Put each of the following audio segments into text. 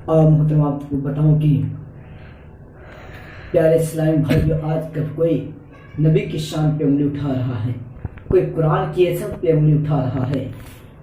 और मुहतरम आपको बताऊं कि प्यारे इस्लामी भाइयों, आज कल कोई नबी की शान पे उंगली उठा रहा है, कोई कुरान की इज्जत पे उंगली उठा रहा है,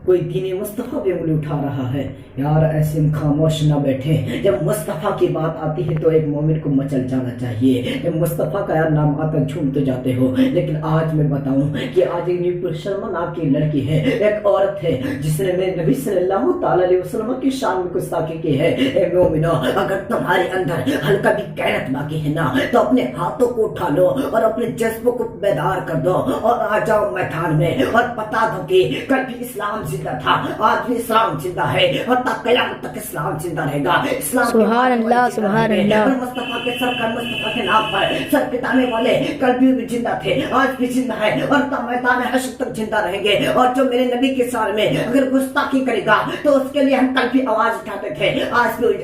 कोई दीन मुस्तफ़ा पे उंगली उठा रहा है। यार ऐसे में खामोश ना बैठे। जब मुस्तफ़ा की बात आती है तो एक मोमिन को मचल जाना चाहिए। जब मुस्तफ़ा का यार नाम आता झूम तो जाते हो। लेकिन आज मैं बताऊं कि आज एक नुपुर शर्मा नाम की लड़की है, एक औरत है जिसने मेरे नबी सल्लल्लाहु अलैहि वसल्लम की शान में गुस्ताखी की है। ए मोमिनो, अगर तुम्हारे अंदर हल्का भी गैरत बाकी है ना, तो अपने हाथों को उठा लो और अपने जज्बों को बेदार कर दो और आ जाओ मैदान में और बता दो कि कल भी इस्लाम जिंदा था, आज भी इस्लाम जिंदा है और क़यामत तक इस्लाम जिंदा रहेगा। इस्लाम सुभान अल्लाह, सुभान अल्लाह। मुस्तफा के सरकार मुस्तफा के नाम पर सर पिटाने वाले कल भी जिंदा थे, आज भी जिंदा है और तब मैदान हश्र तक जिंदा रहेंगे। और जो मेरे नबी के सार में अगर गुस्ताखी करेगा तो उसके लिए हम कल भी आवाज उठाते थे, आज भी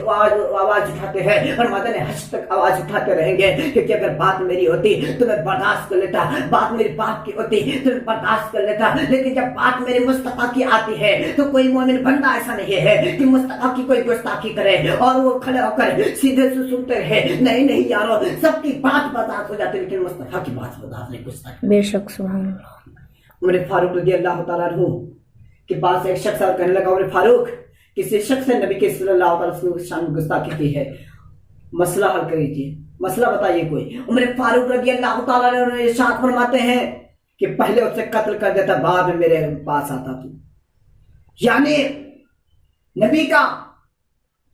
आवाज उठाते हैं और मैदान हश्र तक आवाज उठाते रहेंगे। क्योंकि अगर बात मेरी होती तो मैं बर्दाश्त कर लेता, बात मेरे बाप की होती तो मैं बर्दाश्त कर लेता। लेकिन जब बात मेरे मुस्तफा की आती है तो कोई मोमिन बंदा ऐसा नहीं है कि मुस्तफा की कोई गुस्ताखी करे और वो खड़े होकर सीधे से सुनते रहे। नहीं यारो, सबकी बात बर्दाश्त हो जाती है लेकिन मुस्तफा की बात बर्दाश्त नहीं। गुस्ताखी बेशक सुभान अल्लाह। उमर फारूक रज़ी अल्लाह तआला अन्हु के पास एक शख्स कहने लगा, उमर फारूक, किसी शख्स ने नबी के सल्लल्लाहु अलैहि वसल्लम की शान में गुस्ताखी की है, मसला हल करिए, मसला बताइए कोई। उमर फारूक रज़ी अल्लाह तआला अन्हु इरशाद फरमाते हैं कि पहले उसे कत्ल कर देता, बाद में मेरे पास आता तू। यानी नबी का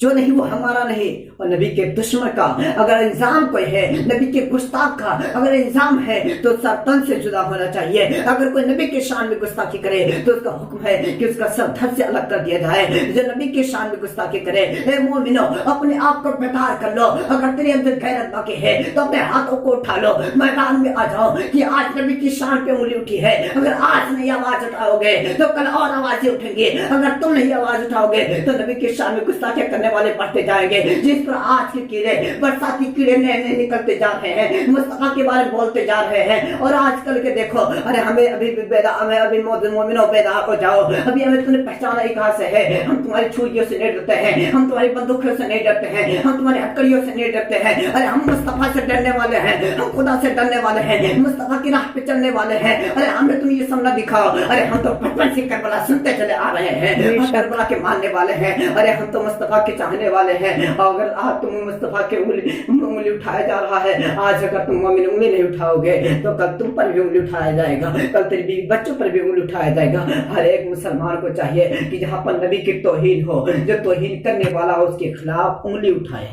जो नहीं वो हमारा नहीं, और नबी के दुश्मन का अगर इंजाम कोई है, नबी के गुस्ताख का अगर इंजाम है तो सर तन से जुदा होना चाहिए। अगर कोई नबी के शान में गुस्ताखी करे तो उसका हुक्म है कि उसका सर धड़ से अलग कर दिया जाए। जो नबी के शान में गुस्ताखी करे, ए मोमिनो, अपने आप को बेदार कर लो। अगर तेरे अंदर गैरत बाकी है तो अपने हाथों को उठा लो, मैदान में आ जाओ कि आज नबी की शान पे उंगली उठी है। अगर आज नहीं आवाज उठाओगे तो कल और आवाजें उठेंगी। अगर तुम नहीं आवाज उठाओगे तो नबी की शान में गुस्ताखी करने वाले बढ़ते जाएंगे। जिस पर आज के कीड़े, बरसाती कीड़े नए निकलते जा रहे हैं, मुस्तफा के बारे में बोलते जा रहे हैं। और आजकल के देखो, अरे हमें अभी मोमिनो बेदार हो जाओ, अभी हमें तुमने पहचाना ही कहां से है। हम तुम्हारी छुरियों से नहीं डरते हैं, हम तुम्हारी बंदूकों से नहीं डरते हैं, हम तुम्हारी हथकड़ियों से नहीं डरते हैं। अरे हम मुस्तफा से डरने वाले हैं, हम खुदा से डरने वाले हैं, मुस्तफा की राह पे चलने वाले हैं। अरे हमें तुम ये सब न दिखाओ। अरे हम तो बचपन से करबला सुनते चले आ रहे हैं, हम करबला के मानने वाले हैं। अरे हम तो मुस्तफा के चाहने वाले हैं। अगर आज तुम मुस्तफा के उंगली उठाया जा रहा है, आज अगर तुम मोमिन उंगली नहीं उठाओगे तो कल तुम पर भी उंगली उठाया जाएगा, कल तेरे बीवी बच्चों पर भी उंगली उठाया जाएगा। हर एक मुसलमान को चाहिए कि जहाँ पर नबी की तौहीन हो, जो तौहीन करने वाला हो उसके खिलाफ उंगली उठाए।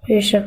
बेशक।